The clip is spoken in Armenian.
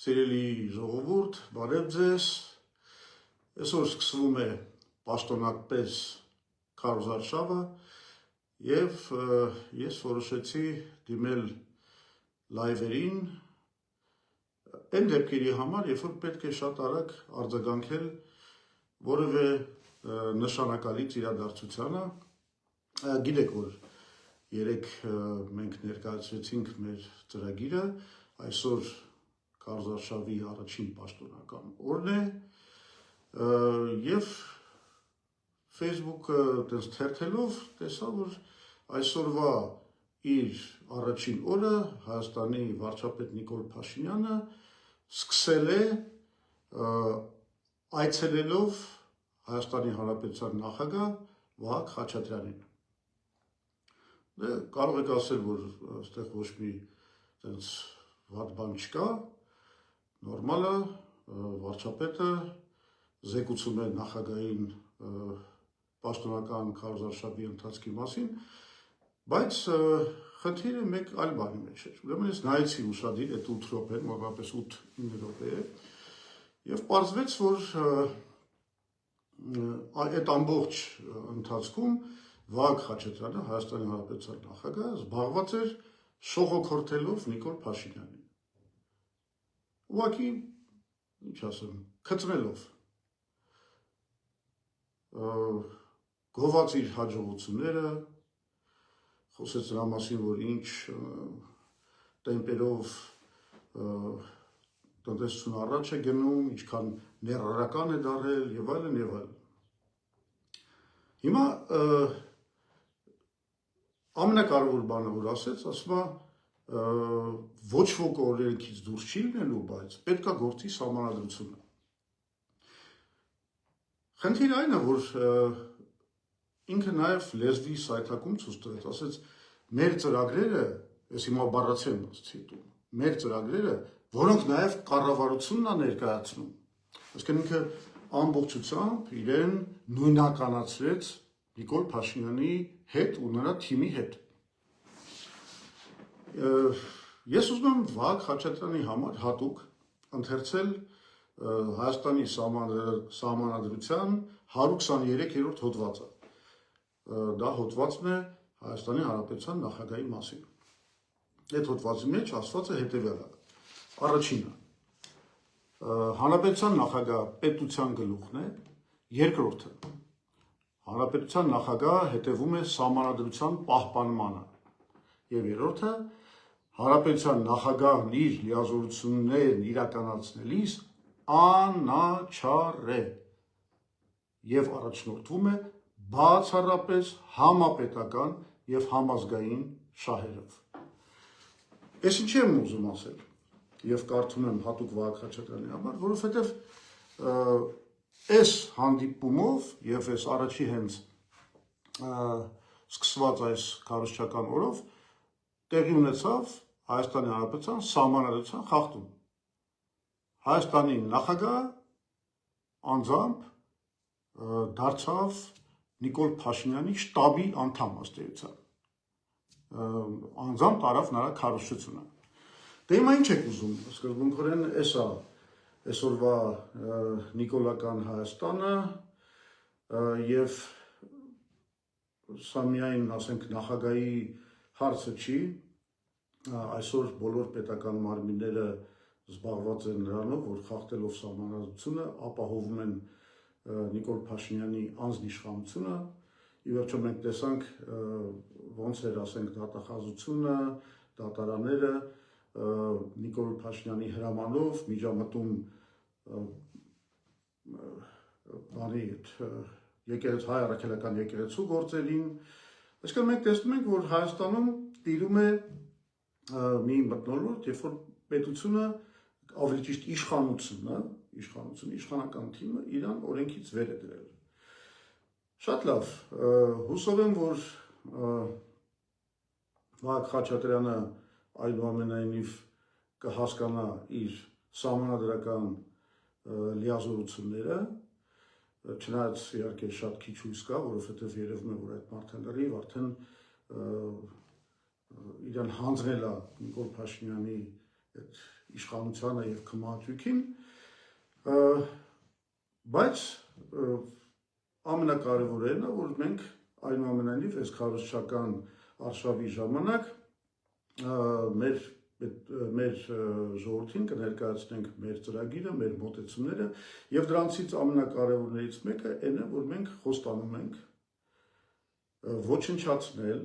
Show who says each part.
Speaker 1: Սիրելի ժողովուրդ, բարև ձեզ։ Այսօր սկսվում է պաշտոնակպես քարոզարշավը եւ ես որոշեցի դիմել լայվերին այն դեպքերի համար, երբ որ պետք է շատ արագ արձագանքել որևէ նշանակալից իրադարձությանը։ Գիտեք, որ երեք մենք ներկայացրեցինք մեր ծրագիրը, այսօր քարոզարշավի առաջին պաշտոնական օրն է եւ Facebook-ը դες թերթելով տեսա, որ այսօրվա իր առաջին օրը Հայաստանի վարչապետ Նիկոլ Փաշինյանը սկսել է այցելելով Հայաստանի Հանրապետության նախագահ Վահագն Խաչատրյանին։ Կարող եք ասել, որ այստեղ ոչ մի այդպես վատ բան չկա, նորմալ է, վարչապետը զեկուցում է նախագահին պաշտոնական քարոզարշավի ընթացքի մասին, բայց խնդիրը մեկ այլ բանի մեջ էր։ Ուրեմն ես նայեցի ուշադիր այդ 8 րոպեն, մոտավորապես 8-9 րոպե է, եւ պարզվեց, որ այդ ամբողջ ընթացքում Վահագն Խաչատրյանը, Հայաստանի Հանրապետության նախագահը, զբաղված էր շողոքորթելով Նիկոլ Փաշինյանին։ Ուղղակի, ինչ ասեմ, քծնելով, գոված իր հաջողությունները, խոսեց նրա մասին, որ ինչ տեմպերով տնտեսությունը առաջ է գնում, ինչքան ներառական է դարել եւ այլն եւ այլն։ Հիմա ամենակարևոր բանը, որ ասեց, ասում է, ոչ ոք օրենքից դուրս չի լինելու, բայց պետք է գործի սահմանադրությունը։ Խնդիրը այն է, որ ինքը նաև լեզվի սայթակում ցույց տվեց, ասեց, մեր ծրագրերը, ես հիմա բառացիորեն ցիտում, մեր ծրագրերը, որոնք նաև կառավարությունն է ներկայացնում։ Այսինքն ինքը ամբողջությամբ իրեն նույնականացրեց Նիկոլ Փաշինյանի հետ ու նրա թիմի հետ։ Ես ուզում եմ Վահագն Խաչատրյանի համար հատուկ ընթերցել Հայաստանի սահմանադրության 123-րդ հոդվածը։ Դա հոդվածն է Հայաստանի Հանրապետության նախագահի մասին։ Այդ հոդվածի մեջ ասված է հետևյալը. Առաջինը, Հանրապետության նախագահը պետության գլուխն է, երկրորդը, Հանրապետության նախագահը հետևում է սահմանադրության պահպանմանը, եւ երրորդը, Հանրապետության նախագահն իր լիազորություններն իրականացնելիս անաչառ է եւ առաջնորդվում է բացառապես համապետական եւ համազգային շահերով։ Ես ինչ եմ ուզում ասել եւ կարդում եմ հատուկ Վահագն Խաչատրյանի համար, որովհետեւ այս հանդիպումով եւ այս առաջի հենց սկսված այս քարոզչական օրով տեղի ունեցավ Հայաստանի Հանրապետության սահմանադրության խախտում։ Հայաստանի նախագահը անձամբ դարձավ Նիկոլ Փաշինյանի շտաբի անդամ ըստ էության։ Անձամբ տարավ նրա քարոզչությունը։ Դե հիմա ինչ եք ուզում, սկզբունքորեն էսա այսօրվա նիկոլական Հայաստանը եւ սա միայն, ասենք, նախագահի հարցը չի, այսօր բոլոր պետական մարմինները զբաղված են նրանով, որ խախտելով սահմանադրությունը ապահովում են Նիկոլ Փաշինյանի անձնիշխանությունը։ Ի վերջո մենք տեսանք ոնց էր, ասենք, դատախազությունը, դատարանները Նիկոլ Փաշինյանի հրամանով միջամտում բանի հայ առաքելական եկեղեցու գործերին։ Այսինքն մենք տեսնում ենք, որ Հայաստանում տիրում է մի մթնոլորտ, երբ որ պետությունը, ավելի ճիշտ իշխանական թիմը իրան օրենքից վեր է դրել։ Շատ լավ, հուսով եմ, որ Վահագն Խաչատրյանը այնուամենայնիվ կհասկանա իր սահմանադրական լիազորությունները, չնայած իհարկե շատ քիչ հույս կա, որովհետև երևում է, որ այդ մարդը լրիվ արդեն իրան հանձնել է Նիկոլ Փաշինյանի այդ իշխանությանը եւ քմահաճույքին, բայց ամենակարևորն է, որ մենք այնուամենայնիվ այս քարոզչական արշավի ժամանակ մեր ժողովրդին կներկայացնենք մեր ծրագիրը, մեր մոտեցումները եւ դրանցից ամենակարևորներից մեկը այն է, որ մենք խոստանում ենք ոչնչացնել